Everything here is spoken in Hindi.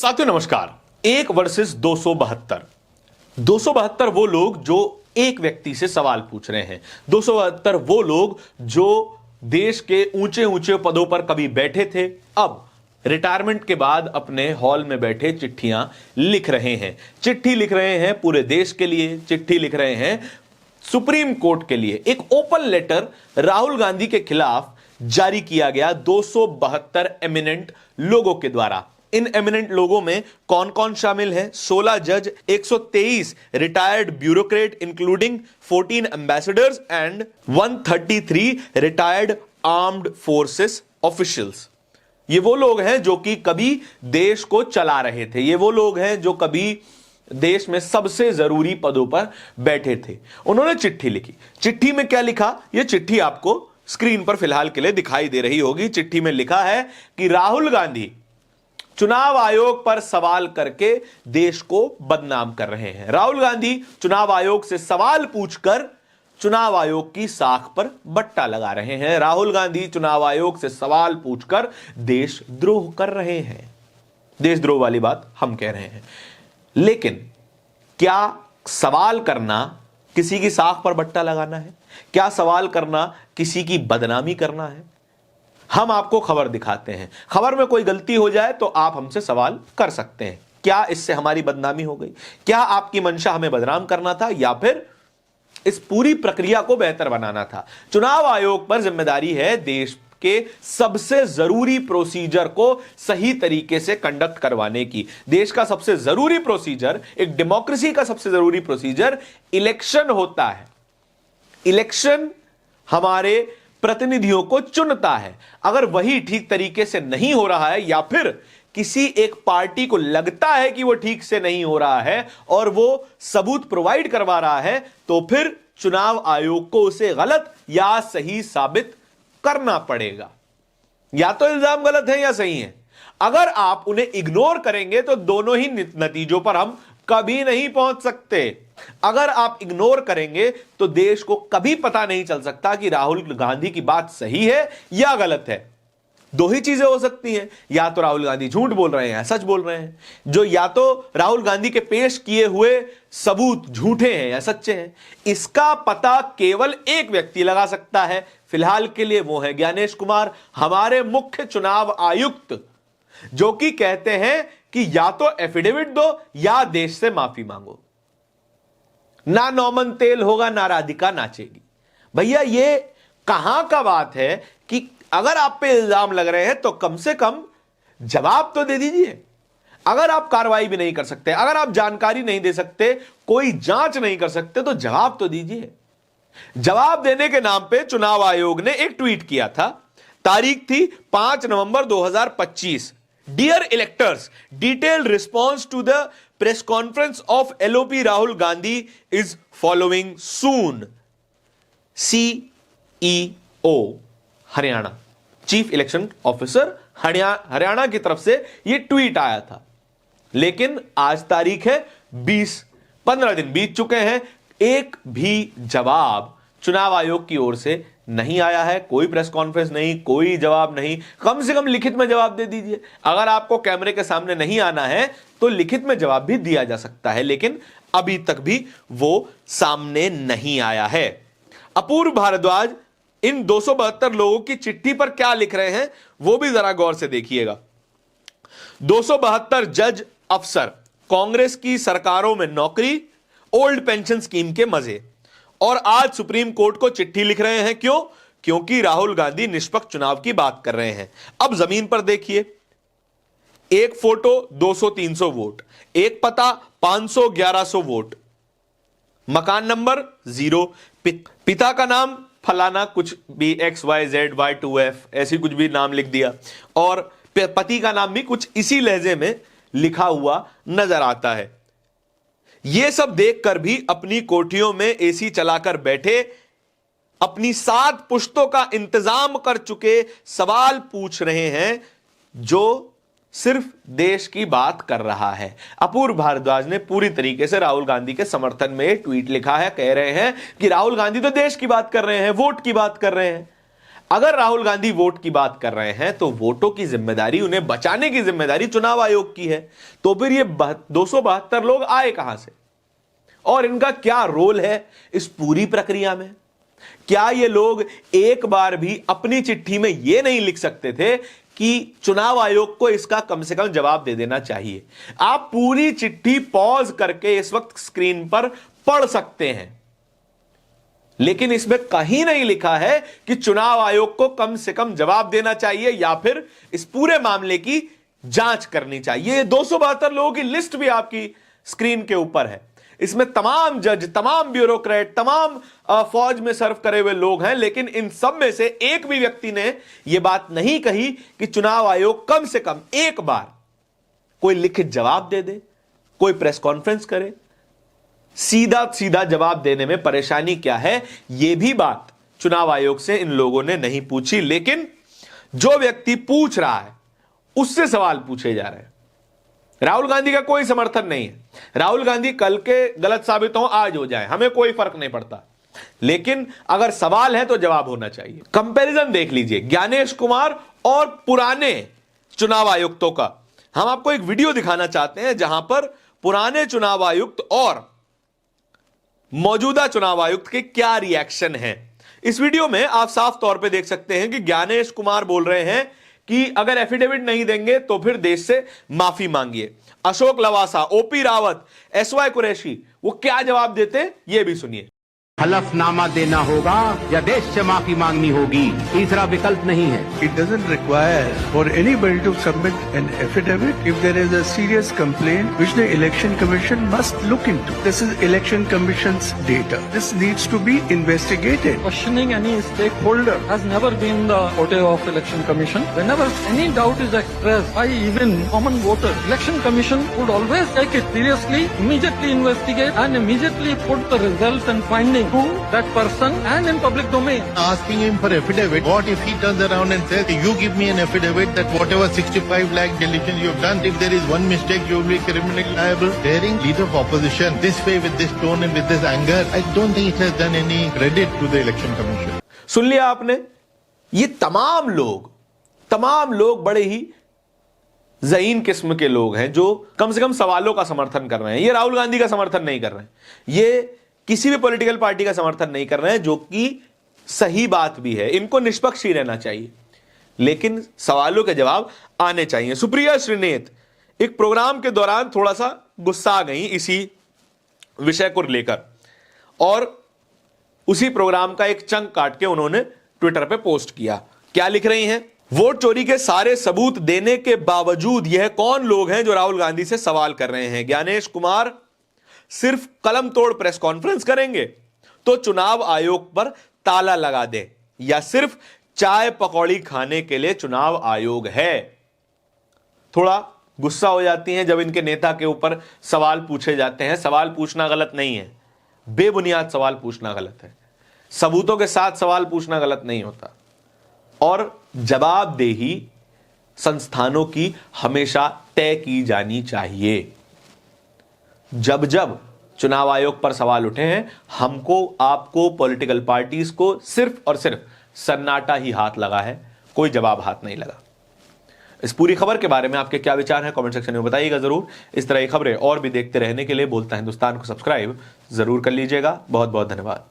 साथियों नमस्कार। 1 वर्सेस 272। 272 वो लोग जो एक व्यक्ति से सवाल पूछ रहे हैं। 272 वो लोग जो देश के ऊंचे ऊंचे पदों पर कभी बैठे थे, अब रिटायरमेंट के बाद अपने हॉल में बैठे चिट्ठियां लिख रहे हैं। चिट्ठी लिख रहे हैं पूरे देश के लिए, चिट्ठी लिख रहे हैं सुप्रीम कोर्ट के लिए। एक ओपन लेटर राहुल गांधी के खिलाफ जारी किया गया 272 एमिनेंट लोगों के द्वारा। इन एमिनेंट लोगों में कौन कौन शामिल है? 16 जज, 123 retired bureaucrat including 14 ambassadors and 133 retired armed forces officials. ये वो लोग हैं जो कि कभी देश को चला रहे थे, ये वो लोग हैं जो कभी देश में सबसे जरूरी पदों पर बैठे थे। उन्होंने चिट्ठी लिखी। चिट्ठी में क्या लिखा? यह चिट्ठी आपको स्क्रीन पर फिलहाल के लिए दिखाई दे रही होगी। चिट्ठी में लिखा है कि राहुल गांधी चुनाव आयोग पर सवाल करके देश को बदनाम कर रहे हैं। राहुल गांधी चुनाव आयोग से सवाल पूछकर चुनाव आयोग की साख पर बट्टा लगा रहे हैं। राहुल गांधी चुनाव आयोग से सवाल पूछकर देशद्रोह कर रहे हैं। देशद्रोह वाली बात हम कह रहे हैं, लेकिन क्या सवाल करना किसी की साख पर बट्टा लगाना है? क्या सवाल करना किसी की बदनामी करना है? हम आपको खबर दिखाते हैं, खबर में कोई गलती हो जाए तो आप हमसे सवाल कर सकते हैं। क्या इससे हमारी बदनामी हो गई? क्या आपकी मंशा हमें बदनाम करना था या फिर इस पूरी प्रक्रिया को बेहतर बनाना था? चुनाव आयोग पर जिम्मेदारी है देश के सबसे जरूरी प्रोसीजर को सही तरीके से कंडक्ट करवाने की। देश का सबसे जरूरी प्रोसीजर, एक डेमोक्रेसी का सबसे जरूरी प्रोसीजर इलेक्शन होता है। इलेक्शन हमारे प्रतिनिधियों को चुनता है। अगर वही ठीक तरीके से नहीं हो रहा है या फिर किसी एक पार्टी को लगता है कि वो ठीक से नहीं हो रहा है और वो सबूत प्रोवाइड करवा रहा है, तो फिर चुनाव आयोग को उसे गलत या सही साबित करना पड़ेगा। या तो इल्जाम गलत है या सही है। अगर आप उन्हें इग्नोर करेंगे तो दोनों ही नतीजों पर हम कभी नहीं पहुंच सकते। अगर आप इग्नोर करेंगे तो देश को कभी पता नहीं चल सकता कि राहुल गांधी की बात सही है या गलत है। दो ही चीजें हो सकती हैं, या तो राहुल गांधी झूठ बोल रहे हैं या सच बोल रहे हैं। जो या तो राहुल गांधी के पेश किए हुए सबूत झूठे हैं या सच्चे हैं, इसका पता केवल एक व्यक्ति लगा सकता है। फिलहाल के लिए वो है ज्ञानेश कुमार, हमारे मुख्य चुनाव आयुक्त, जो कि कहते हैं कि या तो एफिडेविट दो या देश से माफी मांगो। ना नौमन तेल होगा ना राधिका नाचेगी। भैया ये कहां का बात है कि अगर आप पे इल्जाम लग रहे हैं तो कम से कम जवाब तो दे दीजिए। अगर आप कार्रवाई भी नहीं कर सकते, अगर आप जानकारी नहीं दे सकते, कोई जांच नहीं कर सकते, तो जवाब तो दीजिए। जवाब देने के नाम पे चुनाव आयोग ने एक ट्वीट किया था। तारीख थी 5 नवंबर 2025। Dear electors, detailed response to the press conference of LOP Rahul Gandhi is following soon. CEO Haryana, chief election officer Haryana की तरफ से यह ट्वीट आया था। लेकिन आज तारीख है 20, 15 दिन बीत चुके हैं, एक भी जवाब चुनाव आयोग की ओर से नहीं आया है। कोई प्रेस कॉन्फ्रेंस नहीं, कोई जवाब नहीं। कम से कम लिखित में जवाब दे दीजिए। अगर आपको कैमरे के सामने नहीं आना है तो लिखित में जवाब भी दिया जा सकता है, लेकिन अभी तक भी वो सामने नहीं आया है। अपूर्व भारद्वाज इन 272 लोगों की चिट्ठी पर क्या लिख रहे हैं वो भी जरा गौर से देखिएगा। 272 जज अफसर, कांग्रेस की सरकारों में नौकरी, ओल्ड पेंशन स्कीम के मजे, और आज सुप्रीम कोर्ट को चिट्ठी लिख रहे हैं। क्यों? क्योंकि राहुल गांधी निष्पक्ष चुनाव की बात कर रहे हैं। अब जमीन पर देखिए, एक फोटो 200-300 वोट, एक पता 500-1100 वोट, मकान नंबर 0, पिता का नाम फलाना कुछ भी XYZY2F ऐसी कुछ भी नाम लिख दिया, और पति का नाम भी कुछ इसी लहजे में लिखा हुआ नजर आता है। यह सब देखकर भी अपनी कोठियों में एसी चलाकर बैठे, अपनी 7 पुश्तों का इंतजाम कर चुके सवाल पूछ रहे हैं जो सिर्फ देश की बात कर रहा है। अपूर्व भारद्वाज ने पूरी तरीके से राहुल गांधी के समर्थन में ट्वीट लिखा है। कह रहे हैं कि राहुल गांधी तो देश की बात कर रहे हैं, वोट की बात कर रहे हैं। अगर राहुल गांधी वोट की बात कर रहे हैं तो वोटों की जिम्मेदारी, उन्हें बचाने की जिम्मेदारी चुनाव आयोग की है। तो फिर ये 272 लोग आए कहां से और इनका क्या रोल है इस पूरी प्रक्रिया में? क्या ये लोग एक बार भी अपनी चिट्ठी में ये नहीं लिख सकते थे कि चुनाव आयोग को इसका कम से कम जवाब दे देना चाहिए? आप पूरी चिट्ठी पॉज करके इस वक्त स्क्रीन पर पढ़ सकते हैं, लेकिन इसमें कहीं नहीं लिखा है कि चुनाव आयोग को कम से कम जवाब देना चाहिए या फिर इस पूरे मामले की जांच करनी चाहिए। 272 लोगों की लिस्ट भी आपकी स्क्रीन के ऊपर है। इसमें तमाम जज, तमाम ब्यूरोक्रेट, तमाम फौज में सर्व करे हुए लोग हैं, लेकिन इन सब में से एक भी व्यक्ति ने यह बात नहीं कही कि चुनाव आयोग कम से कम एक बार कोई लिखित जवाब दे दे, कोई प्रेस कॉन्फ्रेंस करे। सीधा सीधा जवाब देने में परेशानी क्या है, यह भी बात चुनाव आयोग से इन लोगों ने नहीं पूछी। लेकिन जो व्यक्ति पूछ रहा है उससे सवाल पूछे जा रहे हैं। राहुल गांधी का कोई समर्थन नहीं है। राहुल गांधी कल के गलत साबित हो, आज हो जाए, हमें कोई फर्क नहीं पड़ता, लेकिन अगर सवाल है तो जवाब होना चाहिए। कंपैरिजन देख लीजिए ज्ञानेश कुमार और पुराने चुनाव आयुक्तों का। हम आपको एक वीडियो दिखाना चाहते हैं जहां पर पुराने चुनाव आयुक्त और मौजूदा चुनाव आयुक्त के क्या रिएक्शन है। इस वीडियो में आप साफ तौर पे देख सकते हैं कि ज्ञानेश कुमार बोल रहे हैं कि अगर एफिडेविट नहीं देंगे तो फिर देश से माफी मांगिए। अशोक लवासा, ओपी रावत, एसवाई कुरैशी वो क्या जवाब देते हैं ये भी सुनिए। हलफनामा देना होगा या देश से माफी मांगनी होगी, तीसरा विकल्प नहीं है। It doesn't require for anybody to submit an affidavit if there is a serious complaint which the Election Commission must look into. This is Election Commission's data. This needs to be investigated. Questioning any stakeholder has never been the forte of Election Commission. Whenever any doubt is expressed by even common voters, Election Commission would always take it seriously, immediately investigate and immediately put the results and findings to that person and in public domain. Asking him for affidavit, what if he turns around and says, you give me an affidavit that whatever 65 lakh deletions you have done, if there is one mistake, you will be criminally liable. Daring leader of opposition this way with this tone and with this anger, I don't think it has done any credit to the Election Commission. सुन लिया आपने? ये तमाम लोग बड़े ही ज़हीन किस्म के लोग हैं जो कम से कम सवालों का समर्थन कर रहे हैं। ये राहुल गांधी का समर्थन नहीं कर रहे हैं, ये किसी भी पॉलिटिकल पार्टी का समर्थन नहीं कर रहे हैं, जो कि सही बात भी है। इनको निष्पक्ष ही रहना चाहिए, लेकिन सवालों के जवाब आने चाहिए। सुप्रिया श्रीनेत एक प्रोग्राम के दौरान थोड़ा सा गुस्सा आ गई इसी विषय को लेकर, और उसी प्रोग्राम का एक चंक काट के उन्होंने ट्विटर पे पोस्ट किया। क्या लिख रही हैं? वोट चोरी के सारे सबूत देने के बावजूद यह कौन लोग हैं जो राहुल गांधी से सवाल कर रहे हैं? ज्ञानेश कुमार सिर्फ कलम तोड़ प्रेस कॉन्फ्रेंस करेंगे तो चुनाव आयोग पर ताला लगा दे, या सिर्फ चाय पकौड़ी खाने के लिए चुनाव आयोग है? थोड़ा गुस्सा हो जाती हैं जब इनके नेता के ऊपर सवाल पूछे जाते हैं। सवाल पूछना गलत नहीं है, बेबुनियाद सवाल पूछना गलत है, सबूतों के साथ सवाल पूछना गलत नहीं होता। और जवाबदेही संस्थानों की हमेशा तय की जानी चाहिए। जब चुनाव आयोग पर सवाल उठे हैं, हमको, आपको, पॉलिटिकल पार्टीज को सिर्फ और सिर्फ सन्नाटा ही हाथ लगा है, कोई जवाब हाथ नहीं लगा। इस पूरी खबर के बारे में आपके क्या विचार हैं कमेंट सेक्शन में बताइएगा जरूर। इस तरह की खबरें और भी देखते रहने के लिए बोलता हिंदुस्तान को सब्सक्राइब जरूर कर लीजिएगा। बहुत बहुत धन्यवाद।